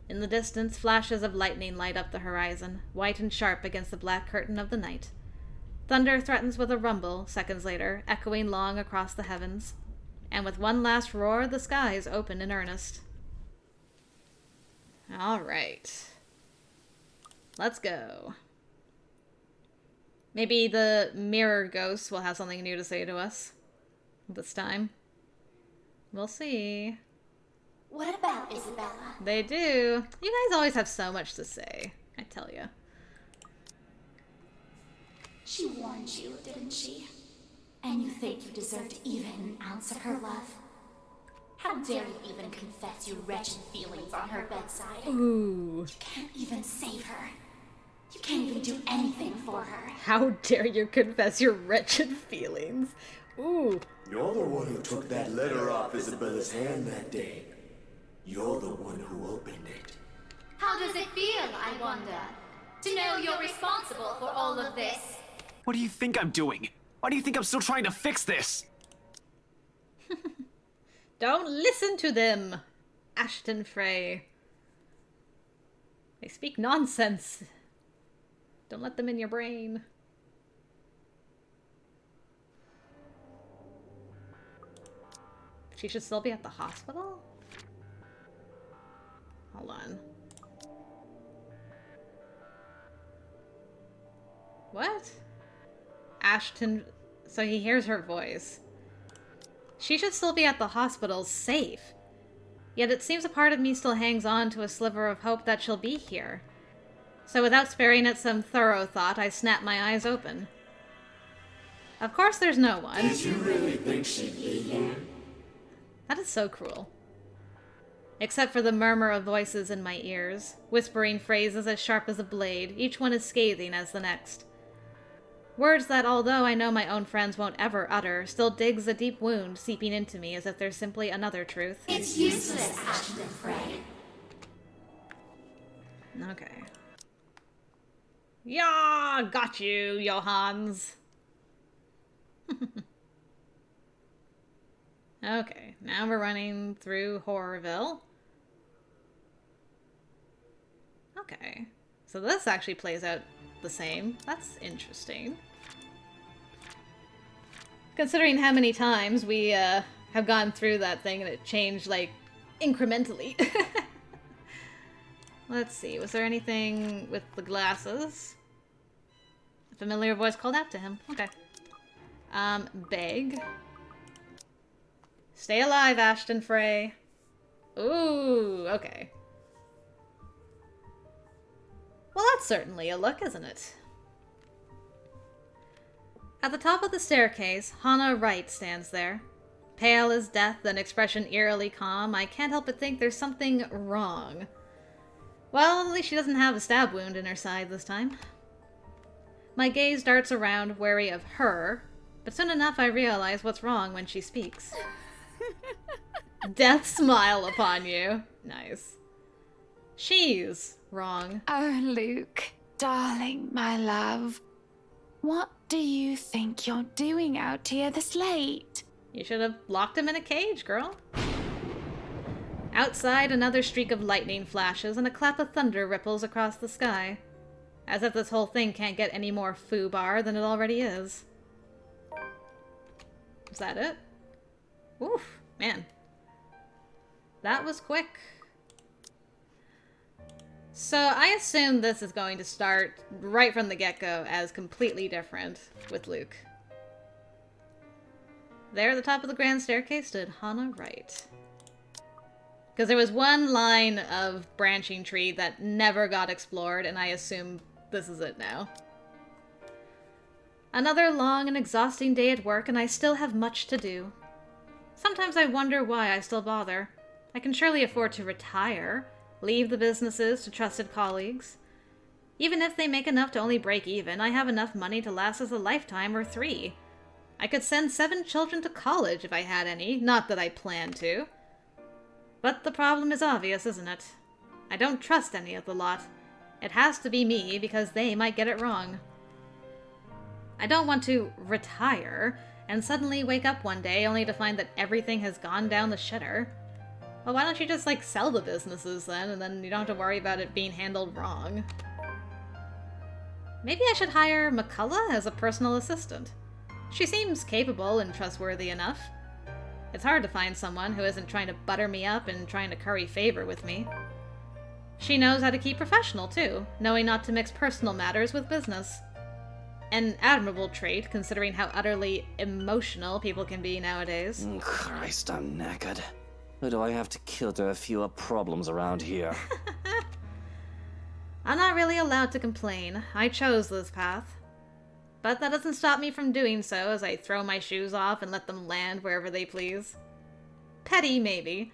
In the distance, flashes of lightning light up the horizon, white and sharp against the black curtain of the night. Thunder threatens with a rumble, seconds later, echoing long across the heavens. And with one last roar, the skies open in earnest. All right. Let's go. Maybe the mirror ghosts will have something new to say to us this time. We'll see. What about Isabella? They do. You guys always have so much to say, I tell you. She warned you, didn't she? And you think you deserved even an ounce of her love? How dare you even confess your wretched feelings on her bedside? Ooh. You can't even save her. You can't even do anything for her. How dare you confess your wretched feelings? Ooh. You're the one who took that letter off Isabella's hand that day. You're the one who opened it. How does it feel, I wonder, to know you're responsible for all of this? What do you think I'm doing? Why do you think I'm still trying to fix this? Don't listen to them, Ashton Frey. They speak nonsense. Don't let them in your brain. She should still be at the hospital? Hold on. What? Ashton... So he hears her voice. She should still be at the hospital, safe. Yet it seems a part of me still hangs on to a sliver of hope that she'll be here. So without sparing it some thorough thought, I snap my eyes open. Of course there's no one. Did you really think she'd be here? That is so cruel. Except for the murmur of voices in my ears, whispering phrases as sharp as a blade, each one as scathing as the next. Words that, although I know my own friends won't ever utter, still digs a deep wound seeping into me as if there's simply another truth. It's useless, Ashton Frey. Okay. Yeah, got you, Johans. Okay, now we're running through Horrorville. Okay, so this actually plays out the same. That's interesting. Considering how many times we have gone through that thing and it changed, like, incrementally. Let's see, was there anything with the glasses? A familiar voice called out to him. Okay. Beg. Stay alive, Ashton Frey. Ooh, okay. Well, that's certainly a look, isn't it? At the top of the staircase, Hannah Wright stands there. Pale as death, an expression eerily calm, I can't help but think there's something wrong. Well, at least she doesn't have a stab wound in her side this time. My gaze darts around, wary of her, but soon enough I realize what's wrong when she speaks. Death smile upon you. Nice. She's wrong. Oh, Luke, darling, my love. What do you think you're doing out here this late? You should have locked him in a cage, girl. Outside, another streak of lightning flashes and a clap of thunder ripples across the sky. As if this whole thing can't get any more foobar than it already is. Is that it? Oof, man. That was quick. So I assume this is going to start right from the get-go as completely different with Luke. There at the top of the grand staircase stood Hannah Wright. Because there was one line of branching tree that never got explored, and I assume this is it now. Another long and exhausting day at work, and I still have much to do. Sometimes I wonder why I still bother. I can surely afford to retire, leave the businesses to trusted colleagues. Even if they make enough to only break even, I have enough money to last us a lifetime or 3. I could send 7 children to college if I had any, not that I plan to. But the problem is obvious, isn't it? I don't trust any of the lot. It has to be me, because they might get it wrong. I don't want to retire, and suddenly wake up one day only to find that everything has gone down the shitter. Well, why don't you just, like, sell the businesses then, and then you don't have to worry about it being handled wrong? Maybe I should hire McCullough as a personal assistant. She seems capable and trustworthy enough. It's hard to find someone who isn't trying to butter me up and trying to curry favor with me. She knows how to keep professional, too, knowing not to mix personal matters with business. An admirable trait, considering how utterly emotional people can be nowadays. Christ, I'm knackered. Or do I have to kill to a fewer problems around here? I'm not really allowed to complain. I chose this path. But that doesn't stop me from doing so as I throw my shoes off and let them land wherever they please. Petty, maybe.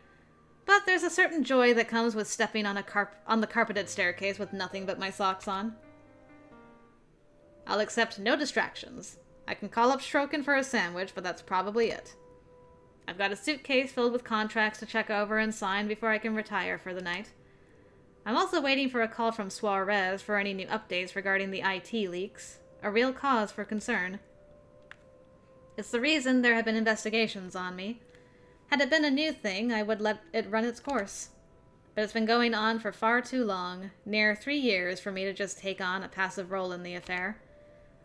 But there's a certain joy that comes with stepping on the carpeted staircase with nothing but my socks on. I'll accept no distractions. I can call up Strokin for a sandwich, but that's probably it. I've got a suitcase filled with contracts to check over and sign before I can retire for the night. I'm also waiting for a call from Suarez for any new updates regarding the IT leaks. A real cause for concern. It's the reason there have been investigations on me. Had it been a new thing, I would let it run its course. But it's been going on for far too long, near 3 years for me to just take on a passive role in the affair.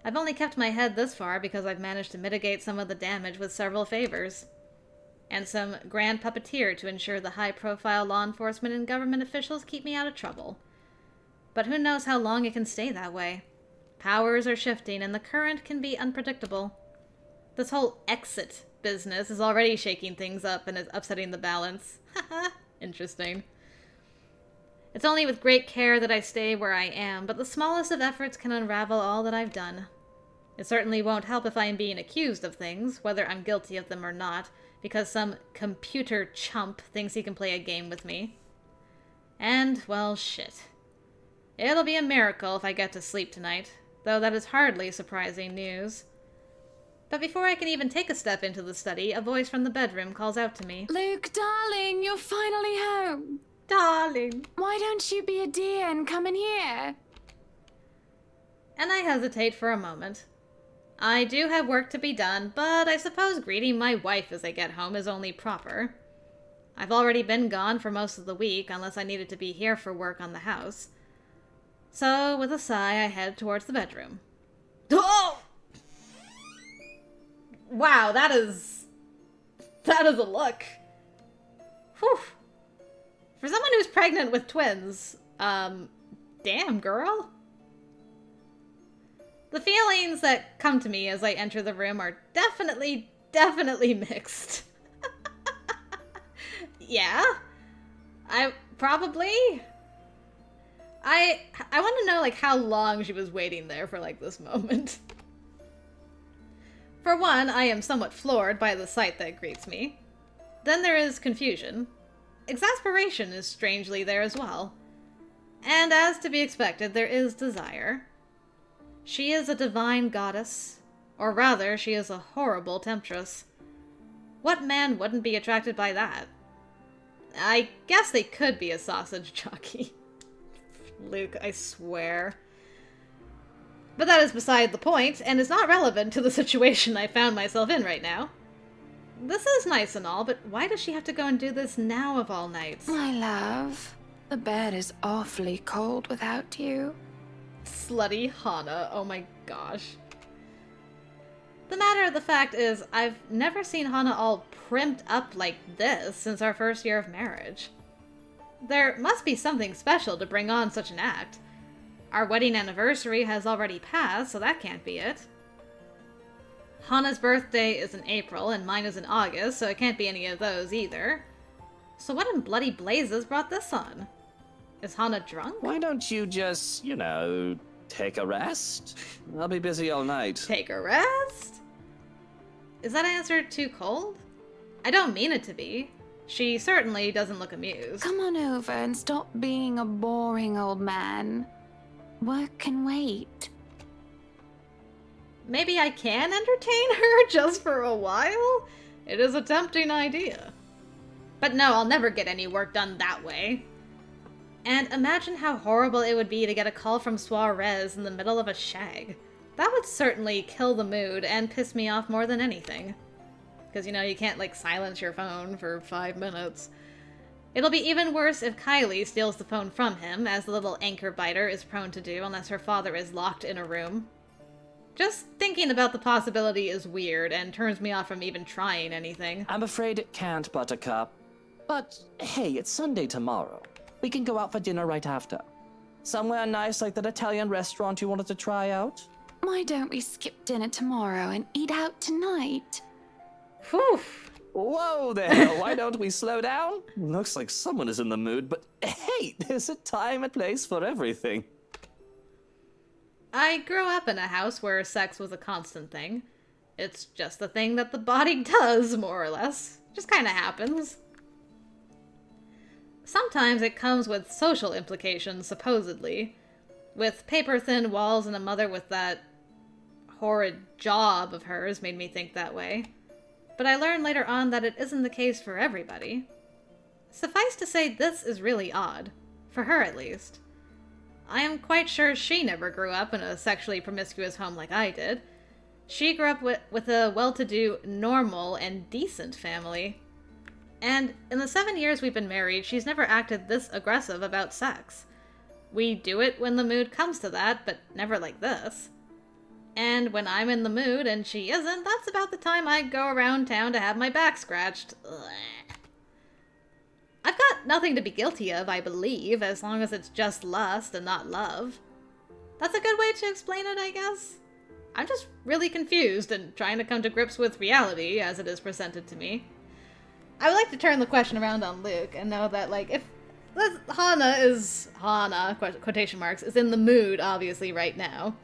I've only kept my head this far because I've managed to mitigate some of the damage with several favors. And some grand puppeteer to ensure the high-profile law enforcement and government officials keep me out of trouble. But who knows how long it can stay that way. Powers are shifting and the current can be unpredictable. This whole exit business is already shaking things up and is upsetting the balance. Haha, interesting. It's only with great care that I stay where I am, but the smallest of efforts can unravel all that I've done. It certainly won't help if I am being accused of things, whether I'm guilty of them or not, because some computer chump thinks he can play a game with me. And, well, shit. It'll be a miracle if I get to sleep tonight, though that is hardly surprising news. But before I can even take a step into the study, a voice from the bedroom calls out to me. Luke, darling, you're finally home. Darling. Why don't you be a dear and come in here? And I hesitate for a moment. I do have work to be done, but I suppose greeting my wife as I get home is only proper. I've already been gone for most of the week, unless I needed to be here for work on the house. So, with a sigh, I head towards the bedroom. Oh! Wow, that is a look. Whew. For someone who's pregnant with twins, damn, girl. The feelings that come to me as I enter the room are definitely mixed. Yeah. I want to know, like, how long she was waiting there for, like, this moment. For one, I am somewhat floored by the sight that greets me. Then there is confusion. Exasperation is strangely there as well. And as to be expected, there is desire. She is a divine goddess. Or rather, she is a horrible temptress. What man wouldn't be attracted by that? I guess they could be a sausage jockey. Luke, I swear. But that is beside the point, and is not relevant to the situation I found myself in right now. This is nice and all, but why does she have to go and do this now of all nights? My love, the bed is awfully cold without you. Slutty Hana, oh my gosh. The matter of the fact is, I've never seen Hana all primped up like this since our first year of marriage. There must be something special to bring on such an act. Our wedding anniversary has already passed, so that can't be it. Hana's birthday is in April, and mine is in August, so it can't be any of those either. So what in bloody blazes brought this on? Is Hana drunk? Why don't you just, take a rest? I'll be busy all night. Take a rest? Is that answer too cold? I don't mean it to be. She certainly doesn't look amused. Come on over and stop being a boring old man. Work can wait. Maybe I can entertain her just for a while? It is a tempting idea. But no, I'll never get any work done that way. And imagine how horrible it would be to get a call from Suarez in the middle of a shag. That would certainly kill the mood and piss me off more than anything. Because, you can't, like, silence your phone for 5 minutes. It'll be even worse if Kylie steals the phone from him, as the little anchor biter is prone to do unless her father is locked in a room. Just thinking about the possibility is weird and turns me off from even trying anything. I'm afraid it can't, Buttercup. But hey, it's Sunday tomorrow. We can go out for dinner right after. Somewhere nice like that Italian restaurant you wanted to try out? Why don't we skip dinner tomorrow and eat out tonight? Whew. Whoa there, why don't we slow down? Looks like someone is in the mood, but hey, there's a time and place for everything. I grew up in a house where sex was a constant thing. It's just the thing that the body does, more or less. Just kind of happens. Sometimes it comes with social implications, supposedly. With paper-thin walls and a mother with that horrid job of hers made me think that way. But I learned later on that it isn't the case for everybody. Suffice to say, this is really odd. For her, at least. I am quite sure she never grew up in a sexually promiscuous home like I did. She grew up with a well-to-do, normal, and decent family. And in the 7 years we've been married, she's never acted this aggressive about sex. We do it when the mood comes to that, but never like this. And when I'm in the mood and she isn't, that's about the time I go around town to have my back scratched. Ugh. I've got nothing to be guilty of, I believe, as long as it's just lust and not love. That's a good way to explain it, I guess. I'm just really confused and trying to come to grips with reality as it is presented to me. I would like to turn the question around on Luke and know that, like, if Hana, quotation marks, is in the mood, obviously, right now,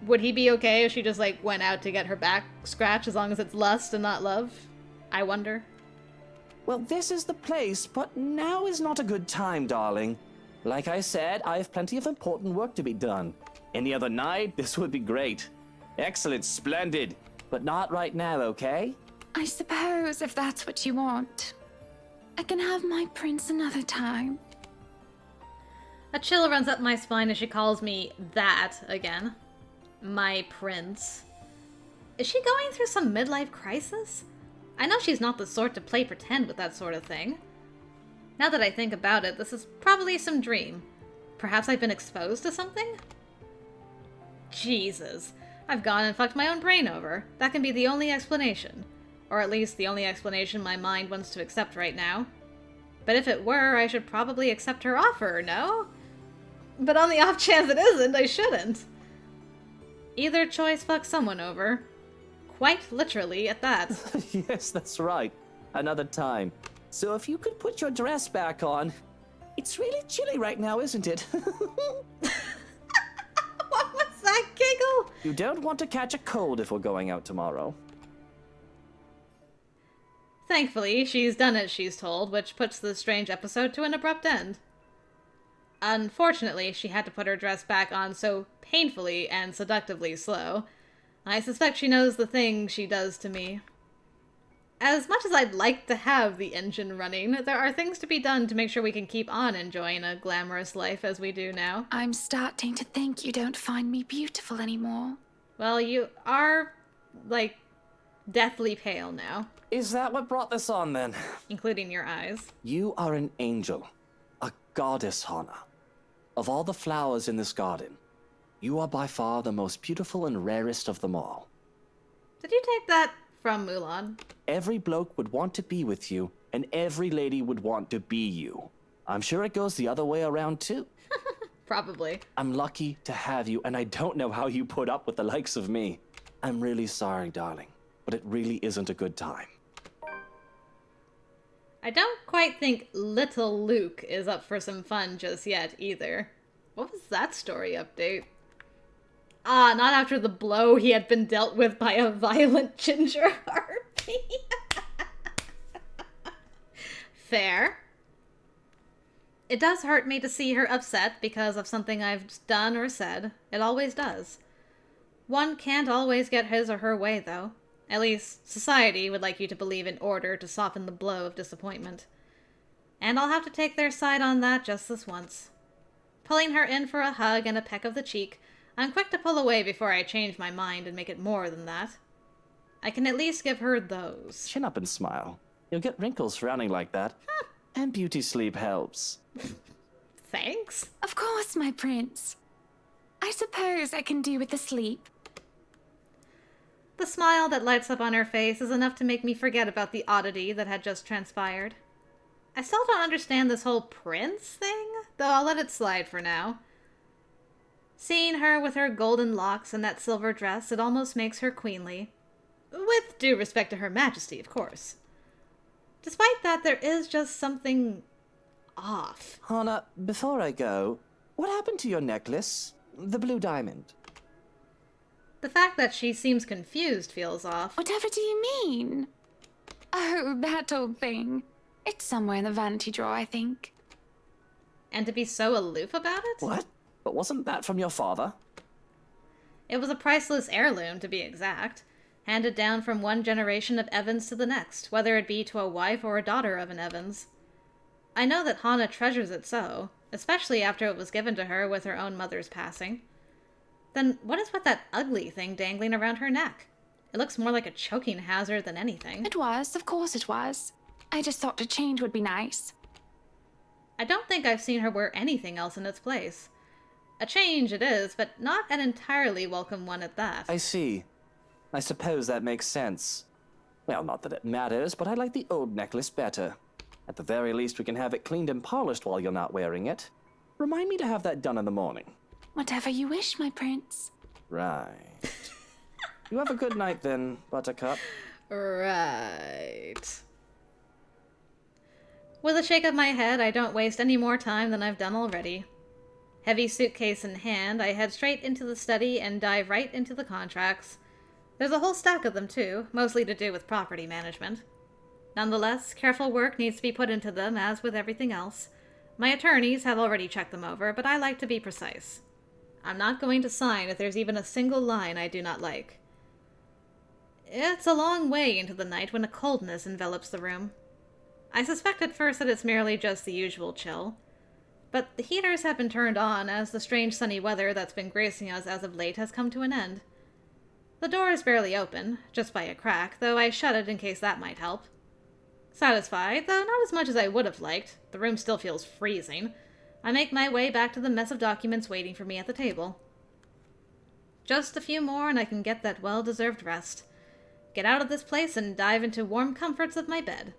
would he be okay if she just, like, went out to get her back scratched as long as it's lust and not love? I wonder. Well, this is the place, but now is not a good time, darling. Like I said, I have plenty of important work to be done. Any other night, this would be great. Excellent, splendid. But not right now, okay? I suppose if that's what you want, I can have my prince another time. A chill runs up my spine as she calls me that again. My prince. Is she going through some midlife crisis? I know she's not the sort to play pretend with that sort of thing. Now that I think about it, this is probably some dream. Perhaps I've been exposed to something? Jesus. I've gone and fucked my own brain over. That can be the only explanation. Or at least the only explanation my mind wants to accept right now. But if it were, I should probably accept her offer, no? But on the off chance it isn't, I shouldn't. Either choice fucks someone over. Quite literally at that. Yes, that's right. Another time. So if you could put your dress back on. It's really chilly right now, isn't it? What was that giggle? You don't want to catch a cold if we're going out tomorrow. Thankfully, she's done as she's told, which puts the strange episode to an abrupt end. Unfortunately, she had to put her dress back on so painfully and seductively slow. I suspect she knows the thing she does to me. As much as I'd like to have the engine running, there are things to be done to make sure we can keep on enjoying a glamorous life as we do now. I'm starting to think you don't find me beautiful anymore. Well, you are, like, deathly pale now. Is that what brought this on, then? Including your eyes. You are an angel. A goddess, Hana. Of all the flowers in this garden, you are by far the most beautiful and rarest of them all. Did you take that from Mulan? Every bloke would want to be with you, and every lady would want to be you. I'm sure it goes the other way around, too. Probably. I'm lucky to have you, and I don't know how you put up with the likes of me. I'm really sorry, darling, but it really isn't a good time. I don't quite think little Luke is up for some fun just yet, either. What was that story update? Ah, not after the blow he had been dealt with by a violent ginger harpy. Fair. It does hurt me to see her upset because of something I've done or said. It always does. One can't always get his or her way, though. At least, society would like you to believe in order to soften the blow of disappointment. And I'll have to take their side on that just this once. Pulling her in for a hug and a peck of the cheek, I'm quick to pull away before I change my mind and make it more than that. I can at least give her those. Chin up and smile. You'll get wrinkles frowning like that. And beauty sleep helps. Thanks. Of course, my prince. I suppose I can do with the sleep. The smile that lights up on her face is enough to make me forget about the oddity that had just transpired. I still don't understand this whole prince thing, though I'll let it slide for now. Seeing her with her golden locks and that silver dress, it almost makes her queenly. With due respect to her majesty, of course. Despite that, there is just something off. Hana, before I go, what happened to your necklace? The blue diamond. The fact that she seems confused feels off. Whatever do you mean? Oh, that old thing. It's somewhere in the vanity drawer, I think. And to be so aloof about it? What? But wasn't that from your father? It was a priceless heirloom, to be exact. Handed down from one generation of Evans to the next, whether it be to a wife or a daughter of an Evans. I know that Hana treasures it so, especially after it was given to her with her own mother's passing. Then what is with that ugly thing dangling around her neck? It looks more like a choking hazard than anything. It was, of course it was. I just thought a change would be nice. I don't think I've seen her wear anything else in its place. A change it is, but not an entirely welcome one at that. I see. I suppose that makes sense. Well, not that it matters, but I like the old necklace better. At the very least, we can have it cleaned and polished while you're not wearing it. Remind me to have that done in the morning. Whatever you wish, my prince. Right. You have a good night then, Buttercup. Right. With a shake of my head, I don't waste any more time than I've done already. Heavy suitcase in hand, I head straight into the study and dive right into the contracts. There's a whole stack of them too, mostly to do with property management. Nonetheless, careful work needs to be put into them, as with everything else. My attorneys have already checked them over, but I like to be precise. I'm not going to sign if there's even a single line I do not like. It's a long way into the night when a coldness envelops the room. I suspect at first that it's merely just the usual chill. But the heaters have been turned on as the strange sunny weather that's been gracing us as of late has come to an end. The door is barely open, just by a crack, though I shut it in case that might help. Satisfied, though not as much as I would have liked, the room still feels freezing, I make my way back to the mess of documents waiting for me at the table. Just a few more and I can get that well-deserved rest. Get out of this place and dive into warm comforts of my bed.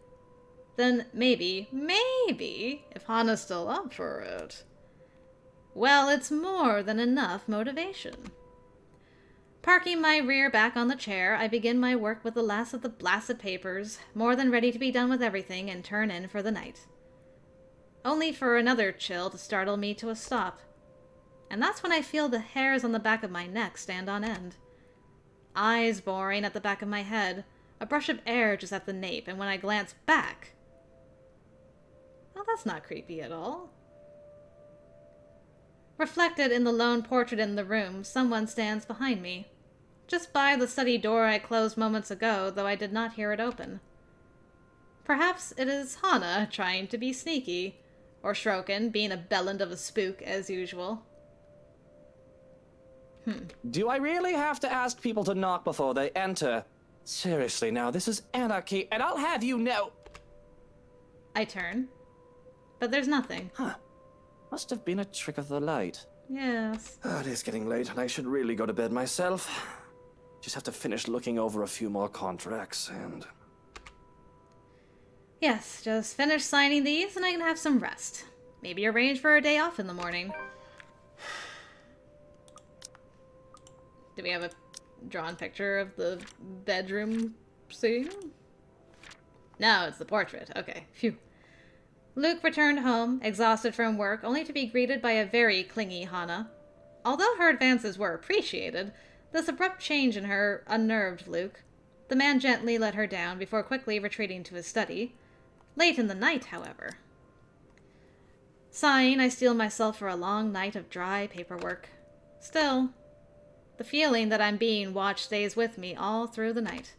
Then maybe, if Hana's still up for it, well, it's more than enough motivation. Parking my rear back on the chair, I begin my work with the last of the blasted papers, more than ready to be done with everything and turn in for the night. Only for another chill to startle me to a stop. And that's when I feel the hairs on the back of my neck stand on end. Eyes boring at the back of my head, a brush of air just at the nape, and when I glance back... well, that's not creepy at all. Reflected in the lone portrait in the room, someone stands behind me. Just by the study door I closed moments ago, though I did not hear it open. Perhaps it is Hana trying to be sneaky, or Shrokin being a bellend of a spook as usual. Do I really have to ask people to knock before they enter? Seriously now, this is anarchy, and I'll have you know... I turn, but there's nothing. Huh. Must have been a trick of the light. Yes. It is getting late, and I should really go to bed myself. Just have to finish looking over a few more contracts, and... Yes, just finish signing these and I can have some rest. Maybe arrange for a day off in the morning. Do we have a drawn picture of the bedroom scene? No, it's the portrait. Okay, phew. Luke returned home, exhausted from work, only to be greeted by a very clingy Hana. Although her advances were appreciated, this abrupt change in her unnerved Luke. The man gently let her down before quickly retreating to his study. Late in the night, however. Sighing, I steel myself for a long night of dry paperwork. Still, the feeling that I'm being watched stays with me all through the night.